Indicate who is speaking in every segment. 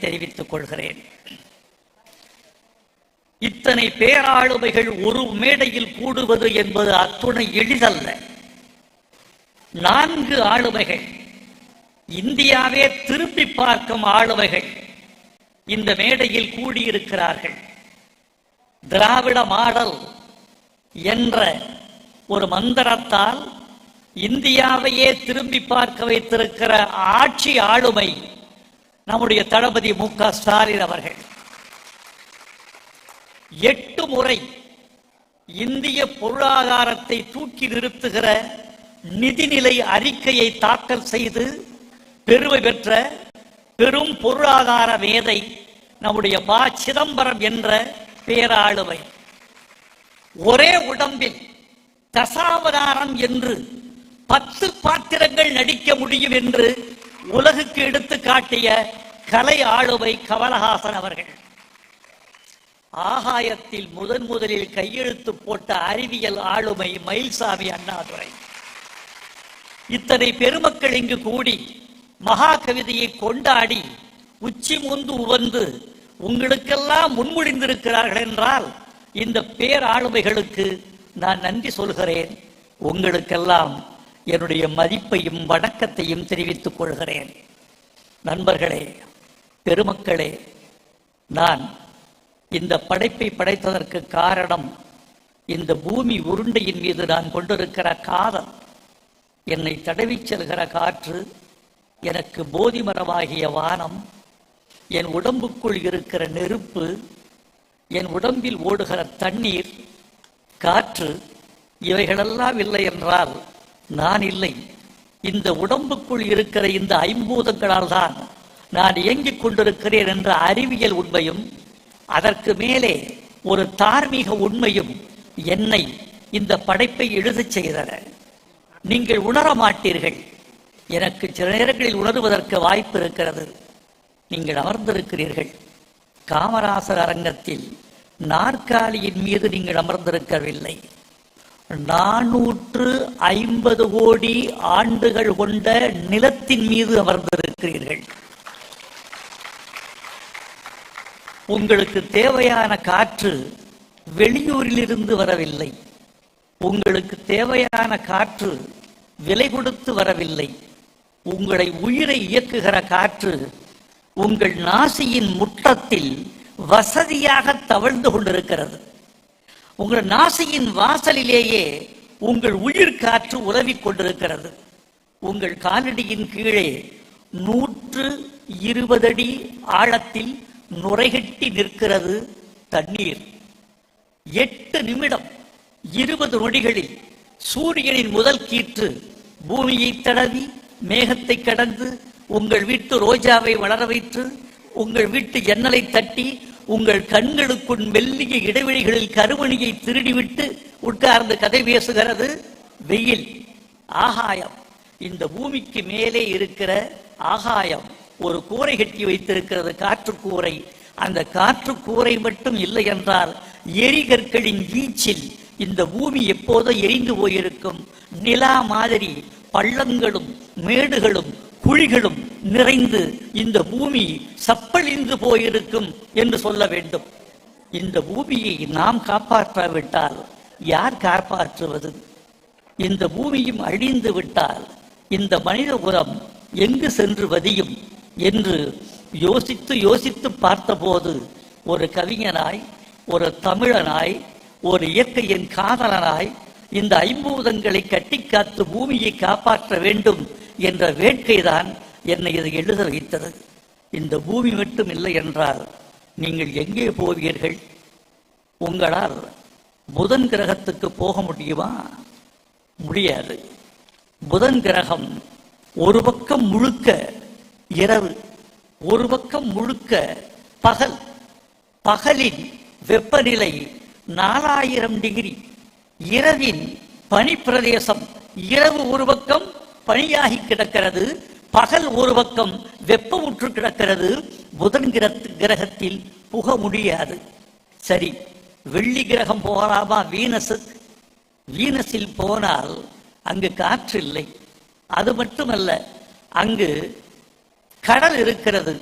Speaker 1: தெரிவித்துக் கொள்கிறேன். இத்தனை பேராளுமைகள் ஒரு மேடையில் கூடுவது என்பது அத்துணை எளிதல்ல. 4 ஆளுமைகள், இந்தியாவே திரும்பி பார்க்கும் ஆளுமைகள் இந்த மேடையில் கூடியிருக்கிறார்கள். திராவிட மாடல் என்ற ஒரு மந்திரத்தால் இந்தியாவையே திரும்பி பார்க்க வைத்திருக்கிற ஆட்சி ஆளுமை நம்முடைய தளபதி மு.க. ஸ்டாலின் அவர்கள். 8 முறை இந்திய பொருளாதாரத்தை தூக்கி நிறுத்துகிற நிதிநிலை அறிக்கையை தாக்கல் செய்து பெருமை பெற்ற பெரும் பொருளாதார மேதை நம்முடைய ப. சிதம்பரம் என்ற பேராளுமை. ஒரே உடம்பில் தசாவதாரம் என்று 10 பாத்திரங்கள் நடிக்க முடியும் என்று உலகுக்கு எடுத்து காட்டிய கலை ஆளுமை கமலஹாசன் அவர்கள். ஆகாயத்தில் முதலில் கையெழுத்து போட்ட அறிவியல் ஆளுமை மயில்சாமி அண்ணாதுரை. இத்தனை பெருமக்கள் இங்கு கூடி மகா கவிதையை கொண்டாடி உச்சி முந்து உவந்து உங்களுக்கெல்லாம் முன்மொழிந்திருக்கிறார்கள் என்றால் இந்த பேராளுமைகளுக்கு நான் நன்றி சொல்கிறேன். உங்களுக்கெல்லாம் என்னுடைய மதிப்பையும் வணக்கத்தையும் தெரிவித்துக் கொள்கிறேன். நண்பர்களே, பெருமக்களே, நான் இந்த படைப்பை படைத்ததற்கு காரணம் இந்த பூமி உருண்டையின் மீது நான் கொண்டிருக்கிற காதல். என்னை தடவிச் செல்கிற காற்று, எனக்கு போதி மரமாகிய வானம், என் உடம்புக்குள் இருக்கிற நெருப்பு, என் உடம்பில் ஓடுகிற தண்ணீர், காற்று, இவைகளெல்லாம் இல்லை என்றால் நான் இல்லை. இந்த உடம்புக்குள் இருக்கிற இந்த ஐம்பூதங்களால் தான் நான் இயங்கிக் கொண்டிருக்கிறேன் என்ற அறிவியல் உண்மையும் அதற்கு மேலே ஒரு தார்மீக உண்மையும் என்னை இந்த படைப்பை எழுதச் செய்தன. நீங்கள் உணர மாட்டீர்கள். எனக்கு சில நேரங்களில் உணர்வதற்கு வாய்ப்பு இருக்கிறது. நீங்கள் அமர்ந்திருக்கிறீர்கள் காமராசர் அரங்கத்தில். நாற்காலியின் மீது நீங்கள் அமர்ந்திருக்கவில்லை. 450 கோடி ஆண்டுகள் கொண்ட நிலத்தின் மீது அமர்ந்திருக்கிறீர்கள். உங்களுக்கு தேவையான காற்று வெளியூரிலிருந்து வரவில்லை. உங்களுக்கு தேவையான காற்று விலை கொடுத்து வரவில்லை. உங்களை உயிரை இயக்குகிற காற்று உங்கள் நாசியின் முற்றத்தில் வசதியாக தவழ்ந்து கொண்டிருக்கிறது. உங்கள் நாசியின் வாசலிலேயே உங்கள் உயிர் காற்று உலவிக் கொண்டிருக்கிறது. உங்கள் காலடியின் கீழே 120 அடி ஆழத்தில் நுரைகட்டி நிற்கிறது தண்ணீர். 8 நிமிடம் 20 நொடிகளில் சூரியனின் முதல் கீற்று பூமியை தடவி மேகத்தை கடந்து உங்கள் வீட்டு ரோஜாவை வளர வைத்து உங்கள் வீட்டு ஜன்னலை தட்டி உங்கள் கண்களுக்குள் மெல்லிய இடைவெளிகளில் கருமணியை திருடிவிட்டு உட்கார்ந்து கதை பேசுகிறது வெயில். ஆகாயம், இந்த பூமிக்கு மேலே இருக்கிற ஆகாயம் ஒரு கூரை கட்டி வைத்திருக்கிறது, காற்றுக்கூரை. அந்த காற்றுக்கூரை மட்டும் இல்லை என்றால் எரிகற்களின் வீச்சில் இந்த பூமி எப்போதோ எரிந்து போயிருக்கும். நிலா மாதிரி பள்ளங்களும் மேடுகளும் குழிகளும் நிறைந்து இந்த பூமி சப்பழிந்து போயிருக்கும் என்று சொல்ல வேண்டும். இந்த பூமியை நாம் காப்பாற்றாவிட்டால் யார் காப்பாற்றுவது? இந்த பூமியும் அழிந்து விட்டால் இந்த மனித குலம் எங்கு சென்று வதியும் என்று யோசித்து யோசித்து பார்த்தபோது ஒரு கவிஞனாய், ஒரு தமிழனாய், ஒரு இயற்கையின் காதலனாய் இந்த ஐம்பூதங்களை கட்டிக்காத்து பூமியை காப்பாற்ற வேண்டும் என்ற வேட்கைதான் என்னை இதை எழுத வைத்தது. இந்த பூமி மட்டும் இல்லை என்றால் நீங்கள் எங்கே போவீர்கள்? உங்களால் புதன் கிரகத்துக்கு போக முடியுமா? முடியாது. புதன் கிரகம் ஒரு பக்கம் முழுக்க இரவு, ஒரு பக்கம் முழுக்க பகல். பகலின் வெப்பநிலை 4000 டிகிரி. இரவின் பனிப்பிரதேசம். இரவு ஒரு பக்கம் பனியாகி கிடக்கிறது, பகல் ஒரு பக்கம் வெப்பமுற்று கிடக்கிறது. புதன் கிரகத்தில் புக முடியாது. சரி, வெள்ளி கிரகம் போகலாமா? வீனஸில் போனால் அங்கு காற்று இல்லை. அது மட்டுமல்ல, அங்கு கடல் இருக்கிறது.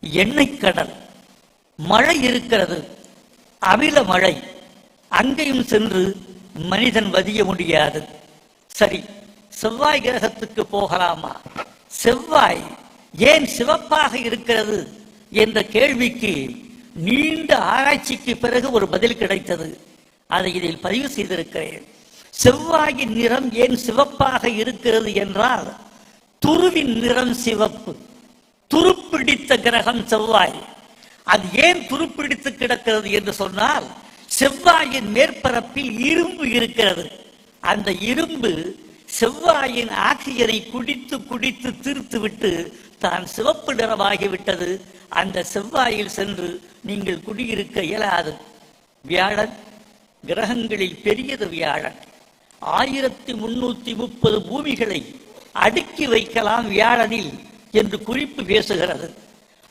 Speaker 1: எண்ணெய் கடல், மழை இருக்கிறது, அமில மழை. அங்கேயும் சென்று மனிதன் வதிய முடியாது. சரி, செவ்வாய் கிரகத்துக்கு போகலாமா? செவ்வாய் ஏன் சிவப்பாக இருக்கிறது என்ற கேள்விக்கு நீண்ட ஆராய்ச்சிக்கு பிறகு ஒரு பதில் கிடைத்தது. அதை இதில் பதிவு செய்திருக்கிறேன். செவ்வாயின் நிறம் ஏன் சிவப்பாக இருக்கிறது என்றால், துருவின் நிறம் சிவப்பு. துருப்பிடித்த கிரகம் செவ்வாய். அது ஏன் துருப்பிடித்து கிடக்கிறது என்று சொன்னால், செவ்வாயின் மேற்பரப்பில் இரும்பு இருக்கிறது. அந்த இரும்பு செவ்வாயின் ஆக்சிஜனை குடித்து குடித்து தீர்த்து விட்டு தான் சிவப்பு நிறமாகிவிட்டது. அந்த செவ்வாயில் சென்று நீங்கள் குடியிருக்க இயலாது. வியாழன் கிரகங்களில் பெரியது. வியாழன் 1330 பூமிகளை அடுக்கி வைக்கலாம் வியாழனில் என்று குறிப்பு பேசுகிறது.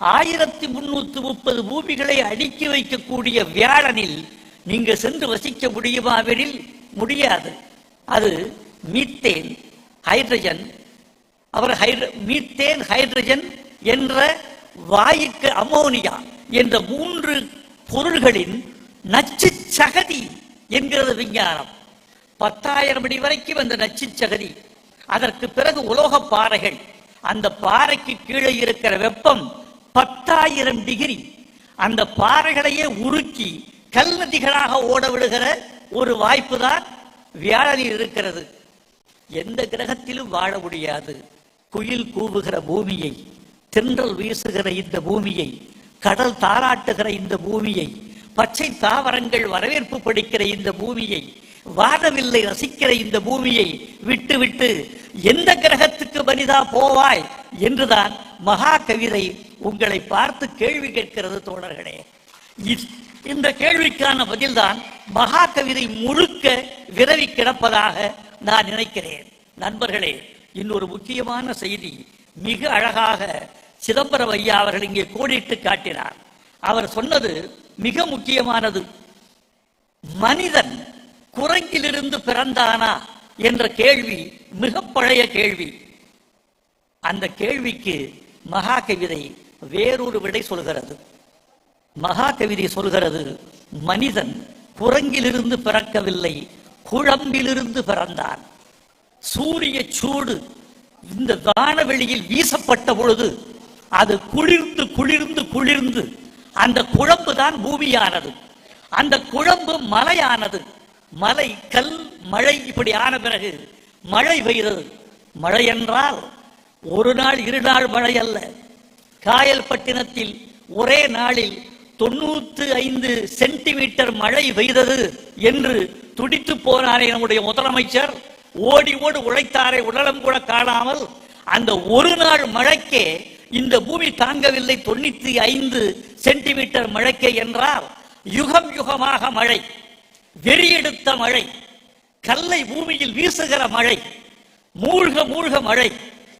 Speaker 1: 1330 பூமிகளை அடுக்கி வைக்கக்கூடிய வியாழனில் நீங்க சென்று வசிக்க முடியுமாவெனில் முடியாது. அது மீத்தேன், ஹைட்ரஜன், மீத்தேன், ஹைட்ரஜன் என்ற வாயுக்கு அமோனியா என்ற 3 பொருள்களின் நச்சு சகதி என்கிறது விஞ்ஞானம். 10,000 அடி வரைக்கும் அந்த நச்சு சகதி. அதற்கு பிறகு உலோக பாறைகள். அந்த பாறைக்கு கீழே இருக்கிற வெப்பம் 10,000 டிகிரி. அந்த பாறைகளையே உருக்கி கல் நதிகளாக ஓட விடுகிற ஒரு வாய்ப்பு தான் வியாழனில் இருக்கிறது. எந்த கிரகத்திலும் வாழ முடியாது. குயில் கூவுகிற பூமியை, தென்றல் வீசுகிற இந்த பூமியை, கடல் தாராட்டுகிற இந்த பூமியை, பச்சை தாவரங்கள் வரவேற்பு படிக்கிற இந்த பூமியை, வானவில்லை ரசிக்கிற இந்த பூமியை விட்டு விட்டு எந்த கிரகத்துக்கு மனிதா போவாய் என்றுதான் மகா கவிதை உங்களை பார்த்து கேள்வி கேட்கிறது தோழர்களே. இந்த கேள்விக்கான பதில்தான் மகா கவிதை முழுக்க விரவி கிடப்பதாக நான் நினைக்கிறேன். நண்பர்களே, இன்னொரு முக்கியமான செய்தி மிக அழகாக சிதம்பரம் ஐயா அவர்கள் இங்கே கோடிட்டு காட்டினார். அவர் சொன்னது மிக முக்கியமானது. மனிதன் குரங்கிலிருந்து பிறந்தானா என்ற கேள்வி மிக பழைய கேள்வி. அந்த கேள்விக்கு மகா கவிதை வேறொரு விடை சொல்கிறது. மகா கவிதை சொல்கிறது, மனிதன் குரங்கிலிருந்து பிறக்கவில்லை, குழம்பிலிருந்து பிறந்தான். சூரிய சூடு இந்த வானவெளியில் வீசப்பட்ட பொழுது அது குளிர்ந்து குளிர்ந்து குளிர்ந்து அந்த குழம்பு தான் பூமியானது. அந்த குழம்பு மலையானது. மலை, கல், மழை இப்படி ஆன பிறகு மழை பெய்கிறது. மழை என்றால் ஒரு நாள் 2 நாள் மழை அல்ல. காயல்பட்டினத்தில் ஒரே நாளில் 95 சென்டிமீட்டர் மழை பெய்தது என்று துடித்து போனாரே நம்முடைய முதலமைச்சர். ஓடி ஓடி உழைத்தாரே, உடலம் கூட காணாமல். அந்த ஒரு நாள் மழைக்கே இந்த பூமி தாங்கவில்லை. 95 சென்டிமீட்டர் மழைக்கே என்றால் யுகம் யுகமாக மழை, வெறியெடுத்த மழை, கல்லை பூமியில் வீசுகிற மழை, மூழ்க மூழ்க மழை,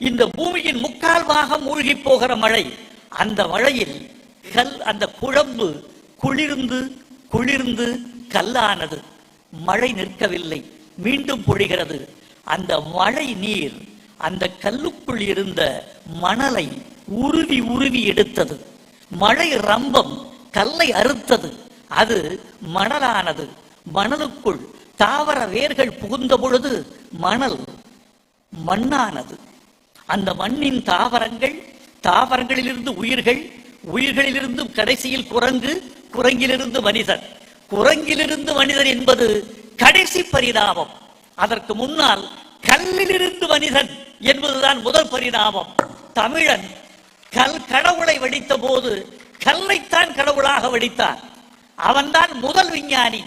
Speaker 1: இந்த பூமியின் 3/4 பாகம் மூழ்கி போகிற மழை. அந்த மழையில் அந்த குழம்பு குளிர்ந்து குளிர்ந்து கல்லானது. மழை நிற்கவில்லை, மீண்டும் பொழிகிறது. அந்த மழை நீர் அந்த கல்லுக்குள் இருந்த மணலை உருவி உருவி எடுத்தது. மழை ரம்பம் கல்லை அறுத்தது. அது மணலானது. மணலுக்குள் தாவர வேர்கள் புகுந்த பொழுது மணல் மண்ணானது. அந்த மண்ணின் தாவரங்கள், தாவரங்களிலிருந்து உயிர்கள், உயிர்களிலிருந்து கடைசியில் குரங்கு, குரங்கிலிருந்து மனிதன். குரங்கிலிருந்து மனிதன் என்பது கடைசி பரிணாமம். அதற்கு முன்னால் கல்லிலிருந்து மனிதன் என்பதுதான் முதல் பரிணாமம். தமிழன் கடவுளை வடித்த போது கல்லைத்தான் கடவுளாக வடித்தான். அவன்தான் முதல் விஞ்ஞானி.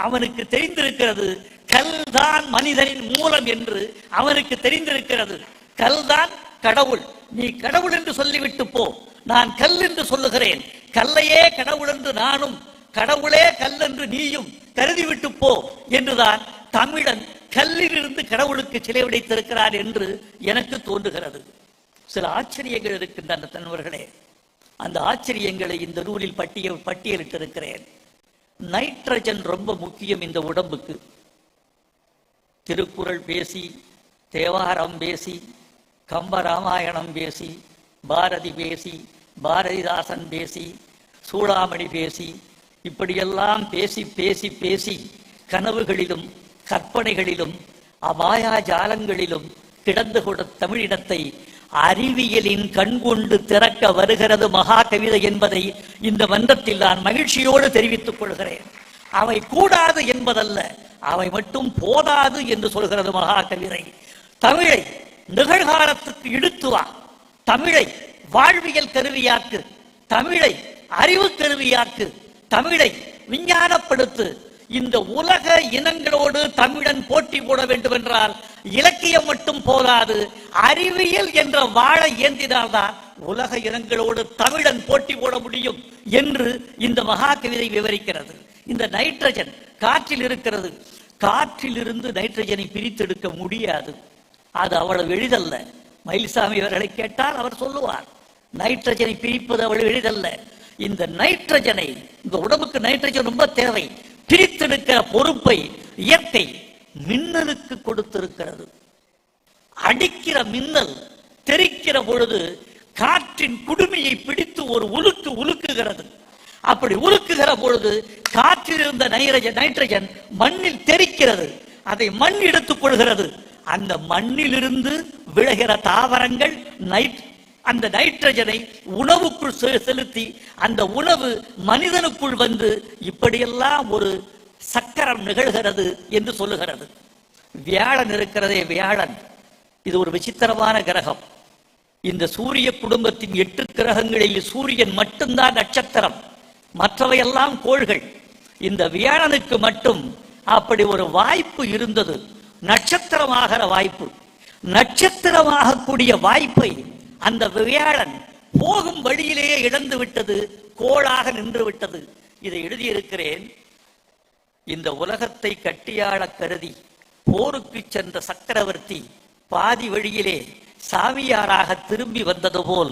Speaker 1: அவனுக்கு தெரிந்திருக்கிறது கல்தான் மனிதனின் மூலம் என்று அவனுக்கு தெரிந்திருக்கிறது. கல்தான் கடவுள். நீ கடவுள் என்று சொல்லிவிட்டு போ, நான் கல் என்று சொல்லுகிறேன். கல்லையே கடவுள் என்று நானும், கடவுளே கல் என்று நீயும் கருதிவிட்டு போ என்றுதான் தமிழன் கல்லிலிருந்து கடவுளுக்கு சிலை வைத்திருக்கிறார் என்று எனக்கு தோன்றுகிறது. சில ஆச்சரியங்கள் இருக்கின்றன நண்பர்களே. அந்த ஆச்சரியங்களை இந்த நூலில் பட்டியலிட்டிருக்கிறேன். நைட்ரஜன் ரொம்ப முக்கியம் இந்த உடம்புக்கு. திருக்குறள் பேசி, தேவாரம் பேசி, கம்பராமாயணம் பேசி, பாரதி பேசி, பாரதிதாசன் பேசி, சூடாமணி பேசி, இப்படியெல்லாம் பேசி பேசி பேசி கனவுகளிலும் கற்பனைகளிலும் அபாயா ஜாலங்களிலும் கிடந்து கொடுத்த தமிழினத்தை அறிவியலின் கண்கொண்டு திறக்க வருகிறது மகா கவிதை என்பதை இந்த மன்றத்தில் நான் மகிழ்ச்சியோடு தெரிவித்துக் கொள்கிறேன். அவை கூடாது என்பதல்ல, அவை மட்டும் போதாது என்று சொல்கிறது மகா கவிதை. தமிழை நிகழ்காலத்துக்கு இழுத்து வா, தமிழை வாழ்வியல் கருவியாக்கு, தமிழை அறிவு கருவியாக்கு, தமிழை விஞ்ஞானப்படுத்து. இந்த உலக இனங்களோடு தமிழன் போட்டி போட வேண்டும் என்றால் இலக்கியம் மட்டும் போதாது, அறிவியல் என்ற வாழை ஏந்தினால்தான் உலக இனங்களோடு தமிழன் போட்டி போட முடியும் என்று இந்த மகா கவிதை விவரிக்கிறது. இந்த நைட்ரஜன் காற்றில் இருக்கிறது, காற்றிலிருந்து நைட்ரஜனை பிரித்தெடுக்க முடியாது. அது அவ்வளவு எளிதல்ல. மயில்சாமி அவர்களை கேட்டால் அவர் சொல்லுவார், நைட்ரஜனை பிரிப்பது அவ்வளவு எளிதல்ல. இந்த நைட்ரஜனை, இந்த உடம்புக்கு நைட்ரஜன் ரொம்ப தேவை, பிரித்தெடுக்கிற பொறுப்பை இயற்கை மின்னலுக்கு கொடுத்திருக்கிறது. அடிக்கிற மின்னல் தெரிக்கிற பொழுது காற்றின் குடுமையை பிடித்து ஒரு உலுக்கு உலுக்குகிறது. அப்படி உலுக்குகிற பொழுது காற்றில் இருந்த நைட்ரஜன் மண்ணில் தெரிக்கிறது, அதை மண் எடுத்துக் கொள்கிறது. அந்த மண்ணிலிருந்து விளைகிற தாவரங்கள் அந்த நைட்ரஜனை உணவுக்குள் செலுத்தி அந்த உணவு மனிதனுக்குள் வந்து இப்படியெல்லாம் ஒரு சக்கரம் நிகழ்கிறது என்று சொல்லுகிறது. வியாழன் இருக்கிறதே, வியாழன் இது ஒரு விசித்திரமான கிரகம். இந்த சூரிய குடும்பத்தின் 8 கிரகங்களில் சூரியன் மட்டும்தான் நட்சத்திரம், மற்றவையெல்லாம் கோள்கள். இந்த வியாழனுக்கு மட்டும் அப்படி ஒரு வாய்ப்பு இருந்தது, நட்சத்திரமாகிற வாய்ப்பு. நட்சத்திரமாகக்கூடிய வாய்ப்பை அந்த வியாழன் போகும் வழியிலேயே இழந்து விட்டது, கோளாக நின்று விட்டது. இதை எழுதியிருக்கிறேன். இந்த உலகத்தை கட்டியாள கருதி போருக்கு சென்ற சக்கரவர்த்தி பாதி வழியிலே சாமியாராக திரும்பி வந்தது போல்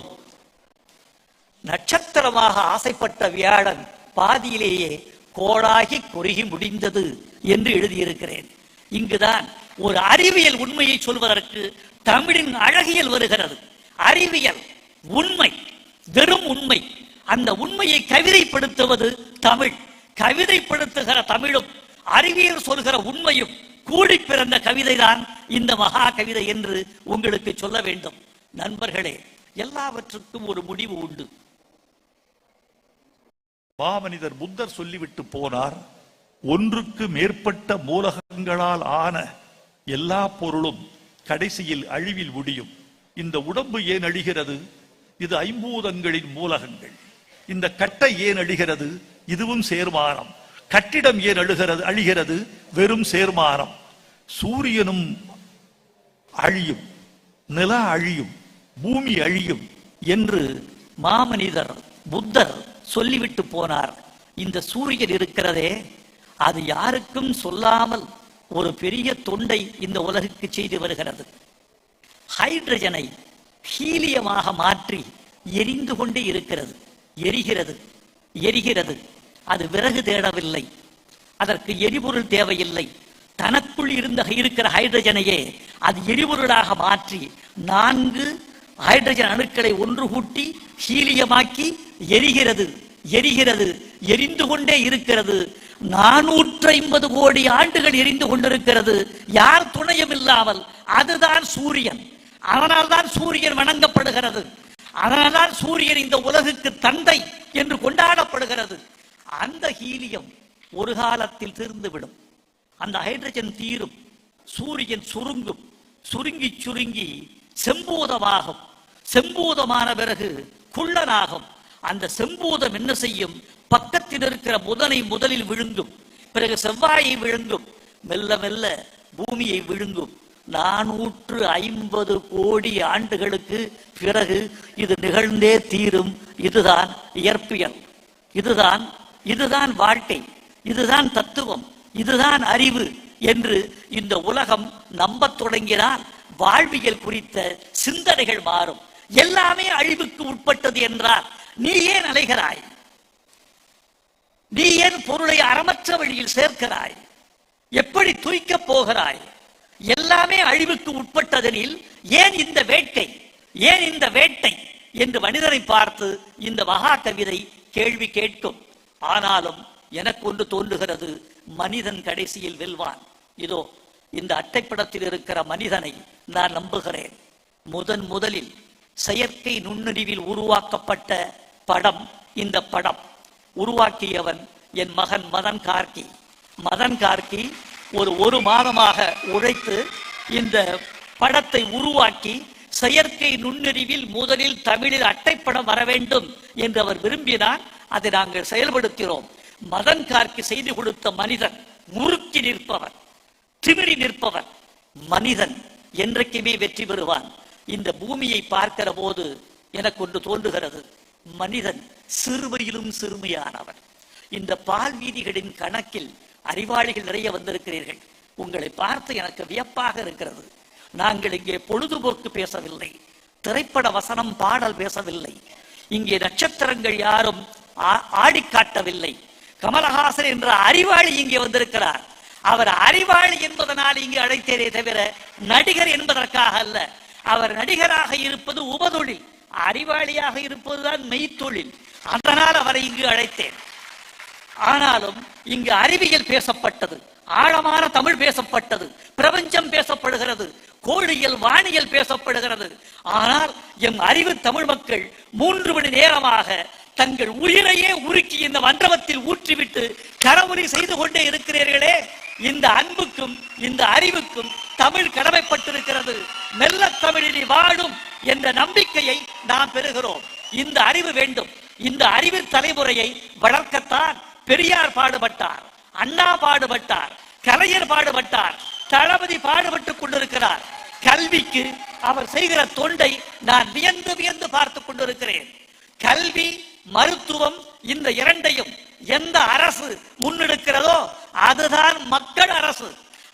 Speaker 1: நட்சத்திரமாக ஆசைப்பட்ட வியாழன் பாதியிலேயே கோளாகி குறுகி முடிந்தது என்று எழுதியிருக்கிறேன். இங்குதான் ஒரு அறிவியல் உண்மையை சொல்வதற்கு தமிழின் அழகியல் வருகிறது. அறிவியல் உண்மை, வெறும் உண்மை. அந்த உண்மையை கவிதைப்படுத்துவது தமிழ். கவிதைப்படுத்துகிற தமிழும் அறிவியல் சொல்கிற உண்மையும் கூடி பிறந்த கவிதைதான் இந்த மகா கவிதை என்று உங்களுக்கு சொல்ல வேண்டும். நண்பர்களே, எல்லாவற்றுக்கும் ஒரு முடிவு உண்டு.
Speaker 2: மாமனிதர் புத்தர் சொல்லிவிட்டு போனார், ஒன்றுக்கு மேற்பட்ட மூலகங்களால் ஆன எல்லா பொருளும் கடைசியில் அழிவில் முடியும். இந்த உடம்பு ஏன் அழிகிறது? இது ஐம்பூதங்களின் மூலகங்கள். இந்த கட்டை ஏன் அழிகிறது? இதுவும் சேர்மானம். கட்டிடம் ஏன் அழிகிறது? வெறும் சேர்மானம். சூரியனும் அழியும், நில அழியும், பூமி அழியும் என்று
Speaker 1: மாமனிதர் புத்தர் சொல்லிவிட்டு போனார். இந்த சூரியன் இருக்கிறதே, அது யாருக்கும் சொல்லாமல் ஒரு பெரிய தொண்டை இந்த உலகுக்கு செய்து வருகிறது. ஹைட்ரஜனை ஹீலியமாக மாற்றி எரிந்து கொண்டே இருக்கிறது. எரிகிறது எரிகிறது. அது விறகு தேடவில்லை, அதற்கு எரிபொருள் தேவையில்லை. தனக்குள் இருக்கிற ஹைட்ரஜனையே அது எரிபொருளாக மாற்றி 4 ஹைட்ரஜன் அணுக்களை ஒன்று கூட்டி ஹீலியமாக்கி எரிகிறது எரிகிறது எரிந்து கொண்டே இருக்கிறது. 450 கோடி ஆண்டுகள் எரிந்து கொண்டிருக்கிறது, யார் துணையும் இல்லாமல். அதுதான் சூரியன். அதனால்தான் சூரியன் வணங்கப்படுகிறது. அதனால்தான் சூரியன் இந்த உலகுக்கு தந்தை என்று கொண்டாடப்படுகிறது. அந்த ஹீலியம் ஒரு காலத்தில் தீர்ந்துவிடும். அந்த ஹைட்ரஜன் தீரும், சூரியன் சுருங்கும். சுருங்கி சுருங்கி செம்பூதமாகும். செம்பூதமான பிறகு குள்ளனாகும். அந்த செம்பூதம் என்ன செய்யும்? பக்கத்தில் இருக்கிற புதனை முதலில் விழுங்கும், பிறகு செவ்வாயை விழுங்கும், மெல்ல மெல்ல பூமியை விழுங்கும். 450 கோடி ஆண்டுகளுக்கு பிறகு இது நிகழ்ந்தே தீரும். இதுதான் இயற்பியல், இதுதான் வாழ்க்கை, இதுதான் தத்துவம், இதுதான் அறிவு என்று இந்த உலகம் நம்பத் தொடங்கினால் வாழ்வியல் குறித்த சிந்தனைகள் மாறும். எல்லாமே அழிவுக்கு உட்பட்டது என்றால் நீ ஏன் அலைகிறாய்? நீ ஏன் பொருளை அறமற்ற வழியில் சேர்க்கிறாய்? எப்படி துய்க்கப் போகிறாய்? எல்லாமே அழிவுக்கு உட்பட்டதெனில் ஏன் இந்த வேட்கை? ஏன் இந்த வேட்டை? என்று மனிதனை பார்த்து இந்த மகா கவிதை கேள்வி கேட்கும். ஆனாலும் எனக்கு ஒன்று தோன்றுகிறது, மனிதன் கடைசியில் வெல்வான். இதோ இந்த அட்டைப்படத்தில் இருக்கிற மனிதனை நான் நம்புகிறேன். முதலில் செயற்கை நுண்ணறிவில் உருவாக்கப்பட்ட படம் இந்த படம். உருவாக்கியவன் என் மகன் மதன் கார்கி. மதன் கார்கி ஒரு மாதமாக உழைத்து இந்த படத்தை உருவாக்கி, செயற்கை நுண்ணறிவில் முதலில் தமிழில் அட்டைப்படம் வர வேண்டும் என்று அவர் விரும்பினார். அதை நாங்கள் செயல்படுத்தினோம். மதன் கார்கி செய்து கொடுத்த மனிதன் முறுக்கி நிற்பவர், திமிரி நிற்பவர். மனிதன் என்றைக்குமே வெற்றி பெறுவான். இந்த பூமியை பார்க்கிற போது எனக்கு ஒன்று தோன்றுகிறது, மனிதன் சிறுமையிலும் சிறுமையானவன். இந்த பால் வீதிகளின் கணக்கில் அறிவாளிகள் நிறைய வந்திருக்கிறீர்கள். உங்களை பார்த்து எனக்கு வியப்பாக இருக்கிறது. நாங்கள் இங்கே பொழுதுபோக்கு பேசவில்லை, திரைப்பட வசனம் பாடல் பேசவில்லை. இங்கே நட்சத்திரங்கள் யாரும் ஆடி காட்டவில்லை. கமலஹாசன் என்ற அறிவாளி இங்கே வந்திருக்கிறார். அவர் அறிவாளி என்பதனால் இங்கு அழைத்தேனே தவிர நடிகர் என்பதற்காக அல்ல. அவர் நடிகராக இருப்பது உபதொழில், அறிவாளியாக இருப்பதுதான் மெய்த்தொழில். அதனால் அவரை இங்கு அழைத்தேன். ஆனாலும் இங்கு அறிவியல் பேசப்பட்டது, ஆழமான தமிழ் பேசப்பட்டது, பிரபஞ்சம் பேசப்படுகிறது, கோழியல் வானியல் பேசப்படுகிறது. ஆனால் எம் அறிவு தமிழ் மக்கள் 3 மணி நேரமாக தங்கள் உயிரையே உருக்கி இந்த மண்டபத்தில் ஊற்றிவிட்டு கரவுரி செய்து கொண்டே இருக்கிறீர்களே. இந்த அன்புக்கும் இந்த அறிவுக்கும் தமிழ் கடமைப்பட்டிருக்கிறது. மெல்ல தமிழில் வாழும் என்ற நம்பிக்கையை நாம் பெறுகிறோம். இந்த அறிவு வேண்டும். இந்த அறிவு தலைமுறையை வளர்க்கத்தான் பெரியார் பாடுபட்டார், அண்ணா பாடுபட்டார், கலைஞர் பாடுபட்டார், தளபதி பாடுபட்டுக் கொண்டிருக்கிறார். கல்விக்கு அவர் செய்கிற தொண்டை நான் வியந்து வியந்து பார்த்துக் கொண்டிருக்கிறேன். கல்வி, மருத்துவம், இந்த இரண்டையும் எந்த அரசு முன்னெடுக்கிறதோ அதுதான் மக்கள் அரசு.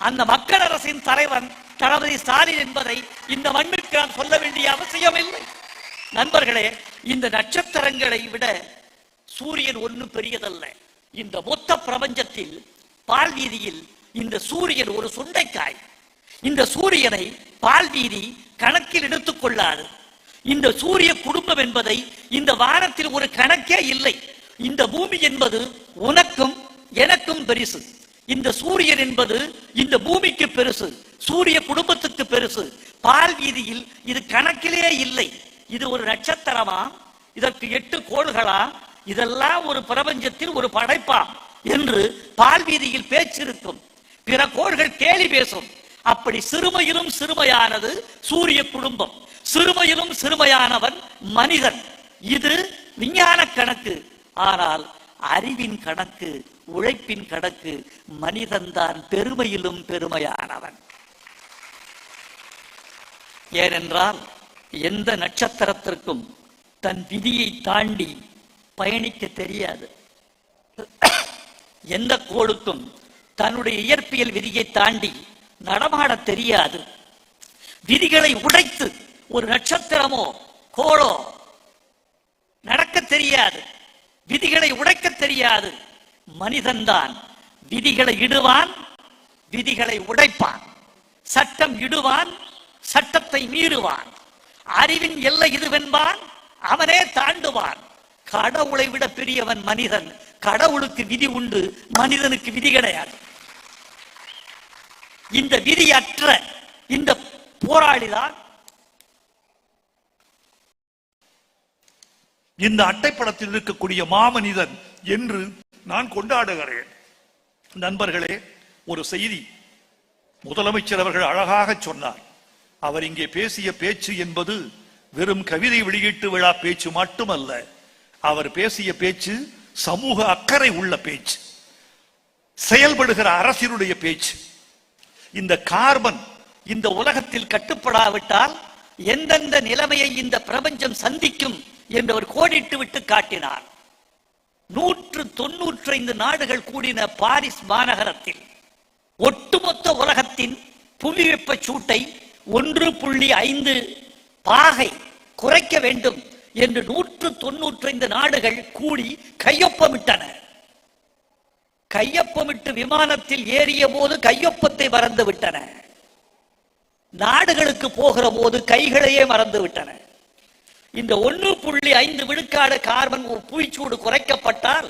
Speaker 1: அந்த மக்கள் அரசின் தலைவன் தளபதி ஸ்டாலின் என்பதை இந்த மண்ணுக்கு நான் சொல்ல வேண்டிய அவசியம் இல்லை. நண்பர்களே, இந்த நட்சத்திரங்களை விட சூரியன் ஒன்றும் பெரியதல்ல. இந்த மொத்த பிரபஞ்சத்தில் பால் வீதியில் இந்த சூரியன் ஒரு சுண்டைக்காய். இந்த சூரியனை பால் வீதி கணக்கில் எடுத்துக் கொள்ளாது. இந்த சூரிய குடும்பம் என்பதை இந்த வானத்தில் ஒரு கணக்கே இல்லை. இந்த பூமி என்பது உனக்கும் எனக்கும் பெருசு. இந்த சூரியன் என்பது இந்த பூமிக்கு பெருசு, சூரிய குடும்பத்துக்கு பெருசு. பால் வீதியில் இது கணக்கிலே இல்லை. இது ஒரு நட்சத்திரமா, இதற்கு 8 கோள்களா, இதெல்லாம் ஒரு பிரபஞ்சத்தில் ஒரு படைப்பா என்று பால் வீதியில் பேச்சிருக்கும். பிற கோள்கள் கேலி பேசும். அப்படி சிறுமையிலும் சிறுமையானது சூரிய குடும்பம், சிறுமையிலும் சிறுமையானவன் மனிதன். இது விஞ்ஞான கணக்கு. ஆனால் அறிவின் கணக்கு, உழைப்பின் கணக்கு, மனிதன்தான் பெருமையிலும் பெருமையானவன். ஏனென்றால் எந்த நட்சத்திரத்திற்கும் தன் விதியை தாண்டி பயணிக்க தெரியாது. எந்த கோளுக்கும் தன்னுடைய இயற்பியல் விதியை தாண்டி நடமாட தெரியாது. விதிகளை உடைத்து ஒரு நட்சத்திரமோ கோளோ நடக்க தெரியாது. விதிகளை உடைக்க தெரியாது. மனிதன்தான் விதிகளை இடுவான், விதிகளை உடைப்பான். சட்டம் இடுவான், சட்டத்தை மீறுவான். அறிவின் எல்லை இதுவென்பான், அவனே தாண்டுவான். கடவுளை விட பெரியவன் மனிதன். கடவுளுக்கு விதி உண்டு, மனிதனுக்கு விதி கிடையாது. இந்த விதியற்ற இந்த போராளிதான்
Speaker 2: இந்த அட்டைப்படத்தில் இருக்கக்கூடிய மாமனிதன் என்று நான் கொண்டாடுகிறேன். நண்பர்களே, ஒரு செய்தி முதலமைச்சர் அவர்கள் அழகாக சொன்னார். அவர் இங்கே பேசிய பேச்சு என்பது வெறும் கவிதை வெளியீட்டு விழா பேச்சு மட்டுமல்ல. அவர் பேசிய பேச்சு சமூக அக்கறை உள்ள பேச்சு, செயல்படுகிற அரசினுடைய பேச்சு. இந்த கார்பன் இந்த உலகத்தில் கட்டுப்படாவிட்டால் எந்தெந்த நிலைமையை இந்த பிரபஞ்சம் சந்திக்கும் என்று அவர் கோடிட்டு விட்டு காட்டினார். 195 நாடுகள் கூடின பாரிஸ் மாநகரத்தில் ஒட்டுமொத்த உலகத்தின் புவி வெப்ப சூட்டை 1.5 பாகை குறைக்க வேண்டும் என்று 195 நாடுகள் கூடி கையொப்பமிட்டன. கையொப்பமிட்டு விமானத்தில் ஏறிய போது கையொப்பத்தை மறந்து விட்டன. நாடுகளுக்கு போகிற போது கைகளையே மறந்து விட்டன.
Speaker 1: இந்த 1.5 விழுக்காடு கார்பன் புவிச்சூடு குறைக்கப்பட்டால்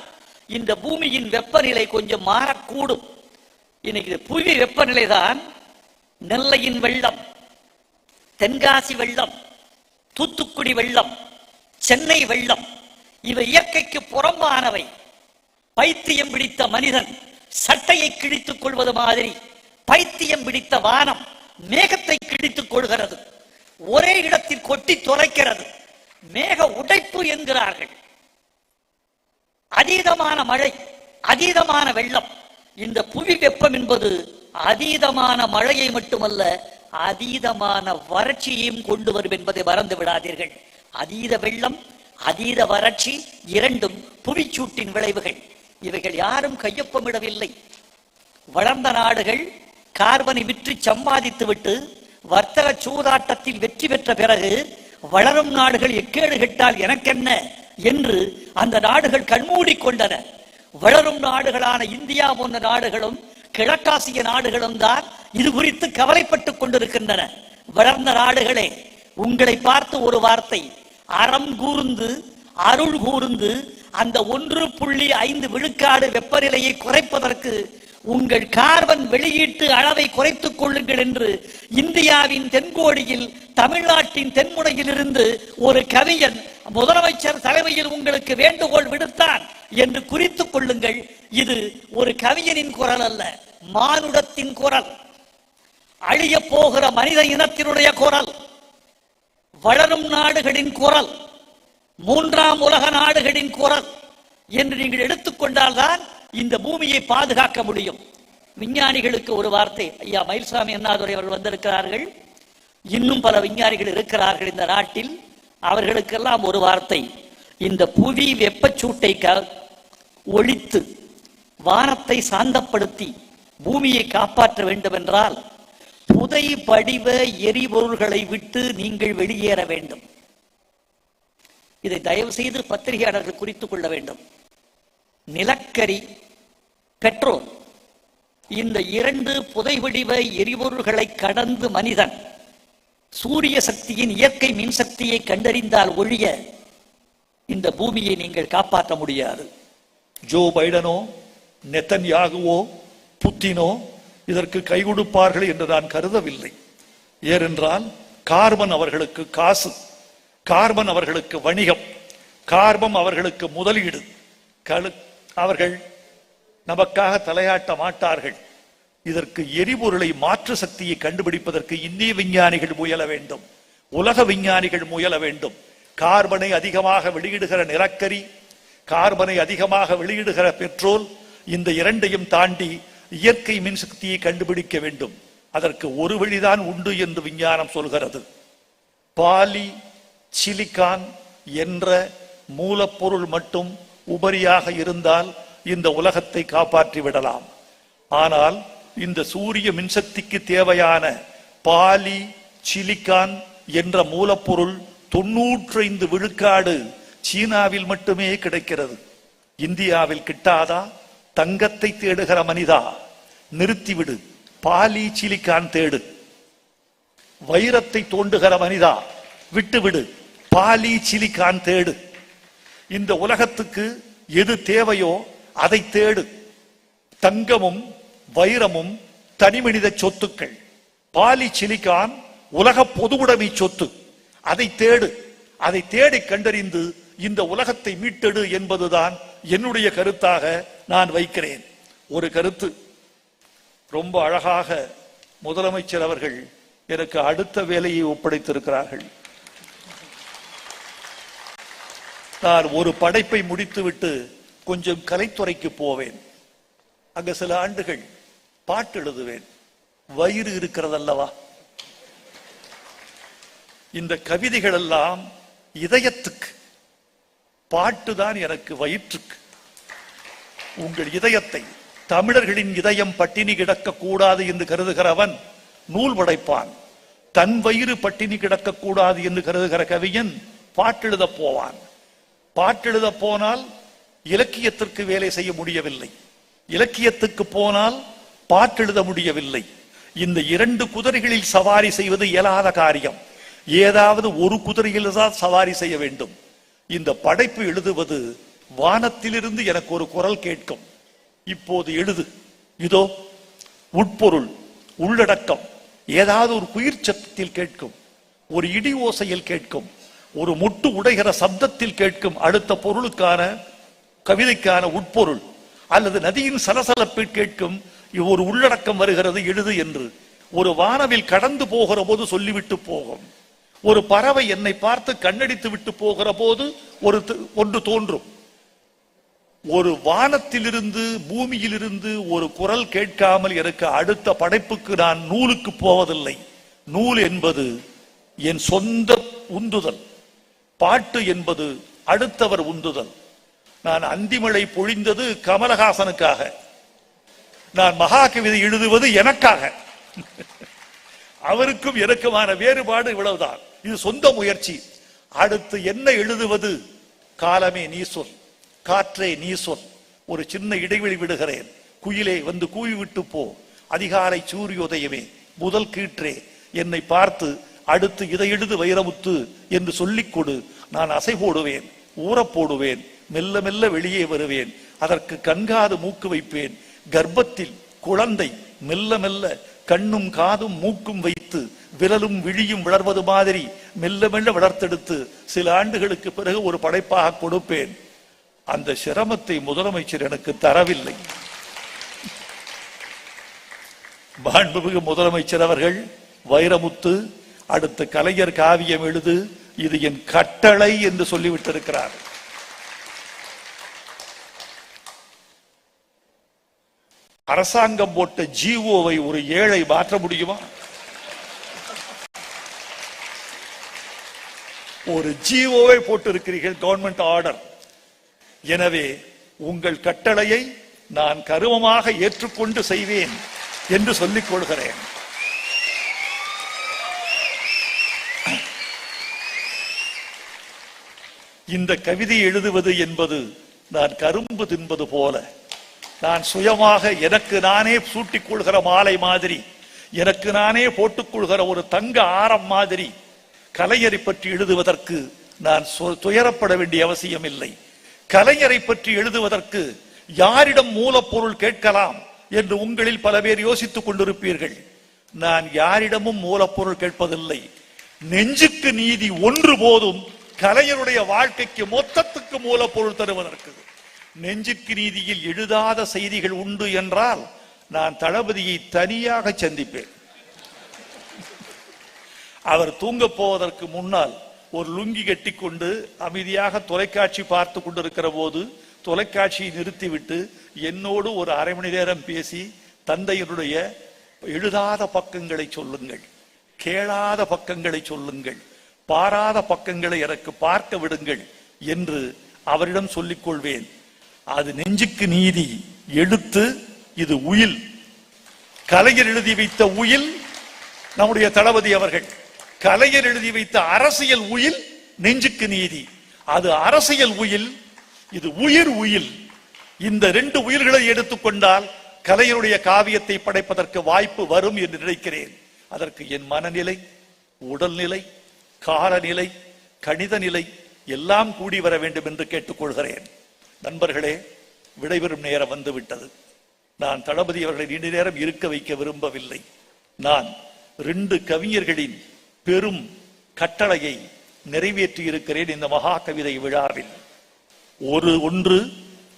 Speaker 1: இந்த பூமியின் வெப்பநிலை கொஞ்சம் மாறக்கூடும். இன்னைக்கு புவி வெப்பநிலை தான் நெல்லையின் வெள்ளம், தென்காசி வெள்ளம், தூத்துக்குடி வெள்ளம், சென்னை வெள்ளம், இவை இயற்கைக்கு புறம்பானவை. பைத்தியம் பிடித்த மனிதன் சட்டையை கிழித்துக் கொள்வது மாதிரி பைத்தியம் பிடித்த வானம் மேகத்தை கிழித்துக் கொள்கிறது, ஒரே இடத்தில் கொட்டி தொலைக்கிறது. மேக உடைப்பு என்கிறார்கள். அதீதமான மழை, அதீதமான வெள்ளம். இந்த புவி வெப்பம் என்பது அதீதமான மழையை மட்டுமல்ல, அதீதமான வறட்சியையும் கொண்டு வரும் என்பதை மறந்து விடாதீர்கள். அதீத வெள்ளம், அதீத வறட்சி இரண்டும் புவிச்சூட்டின் விளைவுகள். இவைகள் யாரும் கையொப்பமிடவில்லை. வளர்ந்த நாடுகள் கார்பனை விற்று சம்பாதித்து விட்டு வர்த்தக சூதாட்டத்தில் வெற்றி பெற்ற பிறகு வளரும் நாடுகள் எக்கேடு கெட்டால் எனக்கென்ன என்று அந்த நாடுகள் கண்மூடி கொண்டன. வளரும் நாடுகளான இந்தியா போன்ற நாடுகளும் கிழக்காசிய நாடுகளும் தான் இது குறித்து கவலைப்பட்டுக் கொண்டிருக்கின்றன. வளர்ந்த நாடுகளே, உங்களை பார்த்து ஒரு வார்த்தை, அறம் கூர்ந்து அருள் கூர்ந்து அந்த 1.5 விழுக்காடு வெப்பநிலையை குறைப்பதற்கு உங்கள் கார்பன் வெளியீட்டு அளவை குறைத்துக் கொள்ளுங்கள் என்று இந்தியாவின் தென்கோடியில் தமிழ்நாட்டின் தென்முனையில் இருந்து ஒரு கவிஞன் முதலமைச்சர் தலைமையில் உங்களுக்கு வேண்டுகோள் விடுத்தான் என்று குறித்துக் கொள்ளுங்கள். இது ஒரு கவிஞனின் குரல் அல்ல, மானுடத்தின் குரல், அழிய போகிற மனித இனத்தினுடைய குரல், வளரும் நாடுகளின் குரல், 3ஆம் உலக நாடுகளின் குரல் என்று நீங்கள் எடுத்துக்கொண்டால்தான் இந்த பூமியை பாதுகாக்க முடியும். விஞ்ஞானிகளுக்கு ஒரு வார்த்தை, ஐயா மயில்சாமி அண்ணாதுரை அவர்கள் வந்திருக்கிறார்கள், இன்னும் பல விஞ்ஞானிகள் இருக்கிறார்கள் இந்த நாட்டில். அவர்களுக்கெல்லாம் ஒரு வார்த்தை, இந்த புவி வெப்பச்சூட்டை ஒழித்து வானத்தை சாந்தப்படுத்தி பூமியை காப்பாற்ற வேண்டும் என்றால் புதை படிவ எரிபொருள்களை விட்டு நீங்கள் வெளியேற வேண்டும். இதை தயவு செய்து பத்திரிகையாளர்கள் குறித்துக் கொள்ள வேண்டும். நிலக்கரி, பெட்ரோல், இந்த 2 புதைவடிவ எரிபொருள்களை கடந்து மனிதன் சூரிய சக்தியின் இயற்கை மின்சக்தியை கண்டறிந்தால் ஒழிய இந்த பூமியை நீங்கள் காப்பாற்ற முடியாது.
Speaker 2: ஜோ பைடனோ, நெத்தன்யாகுவோ, புத்தினோ இதற்கு கை கொடுப்பார்கள் என்று நான் கருதவில்லை. ஏனென்றால் கார்பன் அவர்களுக்கு காசு, கார்பன் அவர்களுக்கு வணிகம், கார்பன் அவர்களுக்கு முதலீடு. அவர்கள் நமக்காக தலையாட்ட மாட்டார்கள். இதற்கு எரிபொருளை மாற்று சக்தியை கண்டுபிடிப்பதற்கு இந்திய விஞ்ஞானிகள் முயல வேண்டும், உலக விஞ்ஞானிகள் முயல வேண்டும். கார்பனை அதிகமாக வெளியிடுகிற நிலக்கரி, கார்பனை அதிகமாக வெளியிடுகிற பெட்ரோல், இந்த இரண்டையும் தாண்டி இயற்கை மின்சக்தியை கண்டுபிடிக்க வேண்டும். அதற்கு ஒரு வழிதான் உண்டு என்று விஞ்ஞானம் சொல்கிறது. பாலி சிலிகான் என்ற மூலப்பொருள் மட்டும் உபரியாக இருந்தால் இந்த உலகத்தை காப்பாற்றி விடலாம். ஆனால் இந்த சூரிய மின்சக்திக்கு தேவையான பாலி சிலிகான் என்ற மூலப்பொருள் 95 விழுக்காடு சீனாவில் மட்டுமே கிடைக்கிறது. இந்தியாவில் கிட்டாதா? தங்கத்தை தேடுகிற மனிதா, நிறுத்திவிடு, பாலி சிலிகான் தேடு. வைரத்தை தோண்டுகிற மனிதா, விட்டுவிடு, பாலி சிலிகான் தேடு. இந்த உலகத்துக்கு எது தேவையோ அதை தேடு. தங்கமும் வைரமும் தனிமனித சொத்துக்கள், பாலி சிலிகான் உலக பொதுவுடைமை சொத்து. அதை தேடு, அதை தேடி கண்டறிந்து இந்த உலகத்தை மீட்டெடு என்பதுதான் என்னுடைய கருத்தாக நான் வைக்கிறேன். ஒரு கருத்து ரொம்ப அழகாக முதலமைச்சர் அவர்கள் எனக்கு அடுத்த வேலையை ஒப்படைத்திருக்கிறார்கள். நான் ஒரு படைப்பை முடித்துவிட்டு கொஞ்சம் கலைத்துறைக்கு போவேன். அங்க சில ஆண்டுகள் பாட்டு எழுதுவேன். வயிறு இருக்கிறதல்லவா, இந்த கவிதைகள் எல்லாம் இதயத்துக்கு, பாட்டுதான் எனக்கு வயிற்றுக்கு. உங்கள் இதயத்தை, தமிழர்களின் இதயம் பட்டினி கிடக்க கூடாது என்று கருதுகிறவன் நூல் படைப்பான். தன் வயிறு பட்டினி கிடக்க கூடாது என்று கருதுகிற கவிஞன் பாட்டெழுத போவான். பாட்டெழுத போனால் இலக்கியத்திற்கு வேலை செய்ய முடியவில்லை, இலக்கியத்துக்கு போனால் பாட்டெழுத முடியவில்லை. இந்த 2 குதிரைகளில் சவாரி செய்வது இயலாத காரியம். ஏதாவது ஒரு குதிரையில் தான் சவாரி செய்ய வேண்டும். இந்த படைப்பு எழுதுவது வானத்திலிருந்து எனக்கு ஒரு குரல் கேட்கும், இப்போது எழுது. இதோ உட்பொருள், உள்ளடக்கம் ஏதாவது ஒரு குயிர் சத்தத்தில் கேட்கும், ஒரு இடி ஓசையில் கேட்கும், ஒரு முட்டு உடைகிற சப்தத்தில் கேட்கும். அடுத்த பொருளுக்கான கவிதைக்கான உட்பொருள் அல்லது நதியின் சலசலப்பில் கேட்கும் ஒரு உள்ளடக்கம் வருகிறது, எழுது என்று. ஒரு வானவில் கடந்து போகிற போது சொல்லிவிட்டு போகும். ஒரு பறவை என்னை பார்த்து கண்ணடித்து விட்டு போகிற போது ஒன்று தோன்றும். ஒரு வானத்திலிருந்து பூமியிலிருந்து ஒரு குரல் கேட்காமல் எனக்கு அடுத்த படைப்புக்கு நான் நூலுக்கு போவதில்லை. நூல் என்பது என் சொந்த உந்துதல், பாட்டு என்பது அடுத்தவர் உந்துதல். நான் அந்திமழை பொழிந்தது கமலஹாசனுக்காக, நான் மகா கவிதை எழுதுவது எனக்காக. அவருக்கும் எனக்குமான வேறுபாடு இவ்வளவுதான். இது சொந்த முயற்சி. அடுத்து என்ன எழுதுவது? காலமே நீ சொல், காற்றே நீ சொல். ஒரு சின்ன இடைவெளி விடுகிறேன். குயிலே வந்து கூவி விட்டு போ. அதிகாலை சூரியோதயமே, முதல் கீற்றே, என்னை பார்த்து அடுத்து இதை எழுது வைரமுத்து என்று சொல்லிக் கொடு. நான் அசை போடுவேன், ஊறப் போடுவேன், மெல்ல மெல்ல வெளியே வருவேன். அதற்கு கண்காது மூக்கு வைப்பேன். கர்ப்பத்தில் குழந்தை மெல்ல மெல்ல கண்ணும் காதும் மூக்கும் வைத்து விரலும் விழியும் வளர்வது மாதிரி மெல்ல மெல்ல வளர்த்தெடுத்து சில ஆண்டுகளுக்கு பிறகு ஒரு படைப்பாக கொடுப்பேன். அந்த சிரமத்தை முதலமைச்சர் எனக்கு தரவில்லை. மாண்புமிகு முதலமைச்சர் அவர்கள் வைரமுத்து அடுத்த கலைஞர் காவியம் எழுது, இது என் கட்டளை என்று சொல்லிவிட்டிருக்கிறார். அரசாங்கம் போட்ட ஜிஓவை ஒரு ஏழை மாற்ற முடியுமா? ஒரு ஜிஓவை போட்டு இருக்கிறீர்கள், கவர்மெண்ட் ஆர்டர். எனவே உங்கள் கட்டளையை நான் கருமமாக ஏற்றுக்கொண்டு செய்வேன் என்று சொல்லிக் கொள்கிறேன். இந்த கவிதை எழுதுவது என்பது நான் கரும்பு தின்பது போல, நான் சுயமாக எனக்கு நானே சூட்டிக் கொள்கிற மாலை மாதிரி, எனக்கு நானே போட்டுக் கொள்கிற ஒரு தங்க ஆரம் மாதிரி. கலைஞரை பற்றி எழுதுவதற்கு நான் துயரப்பட வேண்டிய அவசியம் இல்லை. கலைஞரை பற்றி எழுதுவதற்கு யாரிடம் மூலப்பொருள் கேட்கலாம் என்று உங்களில் பல பேர் யோசித்துக் கொண்டிருப்பீர்கள். நான் யாரிடமும் மூலப்பொருள் கேட்பதில்லை. நெஞ்சுக்கு நீதி ஒன்று போதும் கலைஞருடைய வாழ்க்கைக்கு மொத்தத்துக்கு மூலப்பொருள் தருவதற்கு. நெஞ்சுக்கு நீதியில் எழுதாத செய்திகள் உண்டு என்றால் நான் தளபதியை தனியாக சந்திப்பேன். அவர் தூங்க போவதற்கு முன்னால் ஒரு லுங்கி கட்டி கொண்டு அமைதியாக தொலைக்காட்சி பார்த்து கொண்டிருக்கிற போது தொலைக்காட்சியை நிறுத்திவிட்டு என்னோடு ஒரு அரை மணி நேரம் பேசி, தந்தையினுடைய எழுதாத பக்கங்களை சொல்லுங்கள், கேளாத பக்கங்களை சொல்லுங்கள், பாராத பக்கங்களை எனக்கு பார்க்க விடுங்கள் என்று அவரிடம் சொல்லிக் கொள்வேன். அது நெஞ்சுக்கு நீதி எடுத்து, இது உயில். கலைஞர் எழுதி வைத்த உயில் நம்முடைய தளபதி அவர்கள். கலைஞர் எழுதி வைத்த அரசியல் உயில் நெஞ்சுக்கு நீதி. அது அரசியல் உயில், இது உயிர் உயில். இந்த ரெண்டு உயிர்களை எடுத்துக்கொண்டால் கலைஞருடைய காவியத்தை படைப்பதற்கு வாய்ப்பு வரும் என்று நினைக்கிறேன். அதற்கு என் மனநிலை, உடல்நிலை, காலநிலை, கணித நிலை எல்லாம் கூடி வர வேண்டும் என்று கேட்டுக்கொள்கிறேன். நண்பர்களே, விடைபெறும் நேரம் வந்துவிட்டது. நான் தளபதி அவர்களை நீண்ட நேரம் இருக்க வைக்க விரும்பவில்லை. நான் 2 கவிஞர்களின் பெரும் கட்டளையை நிறைவேற்றி இருக்கிறேன் இந்த மகா கவிதை விழாவில். ஒன்று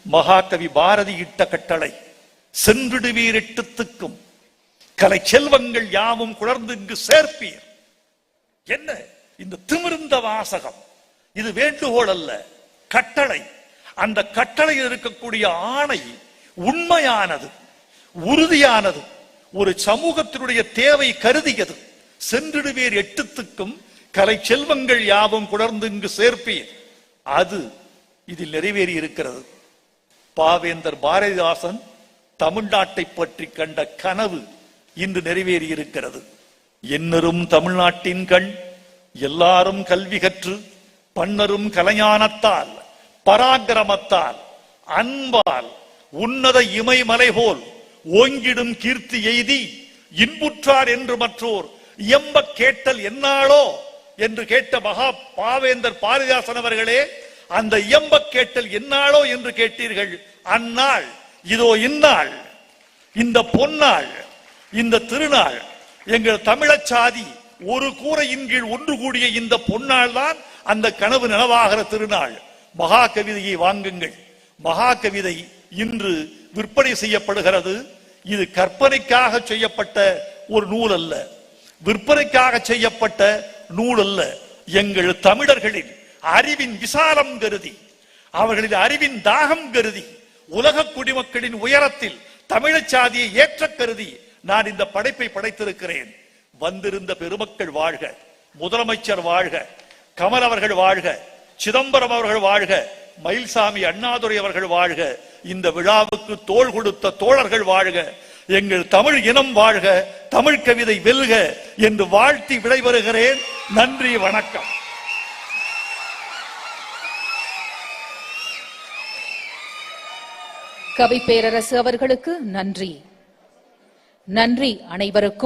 Speaker 2: மகாகவி பாரதி இட்ட கட்டளை, சென்றிடுவீர் எட்டுத்துக்கும் கலை செல்வங்கள் யாவும் குளர்ந்து இங்கு சேர்ப்பீர். என்ன இந்த திமிர்ந்த வாசகம்? இது வேண்டுகோள் அல்ல, கட்டளை. அந்த கட்டளையில் இருக்கக்கூடிய ஆணை உண்மையானது, உறுதியானது, ஒரு சமூகத்தினுடைய தேவை கருதியது. சென்றிடுவீர் எட்டுத்துக்கும் கலை செல்வங்கள் யாவும் குளர்ந்து இங்கு சேர்ப்பீர். அது இதில் நிறைவேறி இருக்கிறது. பாவேந்தர் பாரதிதாசன் தமிழ்நாட்டை பற்றி கண்ட கனவு இன்று நிறைவேறி இருக்கிறது. என்னரும் தமிழ்நாட்டின் கண், எல்லாரும் கல்வி கற்று பன்னரும் கலைஞானத்தால் பராக்கிரமத்தால் அன்பால் உன்னத இமயமலை போல் ஓங்கிடும் கீர்த்தி எய்தி இன்புற்றார் என்று மற்றோர் எம்ப கேட்டல் என்னாளோ என்று கேட்ட மகா பாவேந்தர் பாரதிதாசன் அவர்களே, அந்த இயம்ப கேட்டல் என்னாளோ என்று கேட்டீர்கள். அந்நாள் இதோ இந்நாள், இந்த பொன்னாள், இந்த திருநாள், எங்கள் தமிழச் சாதி ஒரு கூரையின் கீழ் ஒன்று கூடிய இந்த பொன்னாள் தான் அந்த கனவு நனவாகிற திருநாள். மகா கவிதையை வாங்குங்கள். மகா கவிதை இன்று விற்பனை செய்யப்படுகிறது. இது கற்பனைக்காக செய்யப்பட்ட ஒரு நூல் அல்ல, விற்பனைக்காக செய்யப்பட்ட நூல் அல்ல. எங்கள் தமிழர்களின் அறிவின் விசாலம் கருதி, அவர்களின் அறிவின் தாகம் கருதி, உலக குடிமக்களின் உயரத்தில் தமிழச் சாதியை ஏற்ற கருதி நான் இந்த படைப்பை படைத்திருக்கிறேன். வந்திருந்த பெருமக்கள் வாழ்க, முதலமைச்சர் வாழ்க, கமல் அவர்கள் வாழ்க, சிதம்பரம் அவர்கள் வாழ்க, மயில்சாமி அண்ணாதுரை அவர்கள் வாழ்க, இந்த விழாவுக்கு தோள் கொடுத்த தோழர்கள் வாழ்க, எங்கள் தமிழ் இனம் வாழ்க, தமிழ் கவிதை வெல்க என்று வாழ்த்தி விடைபெறுகிறேன். நன்றி, வணக்கம்.
Speaker 3: கவி பேரரசு அவர்களுக்கு நன்றி. நன்றி அனைவருக்கும்.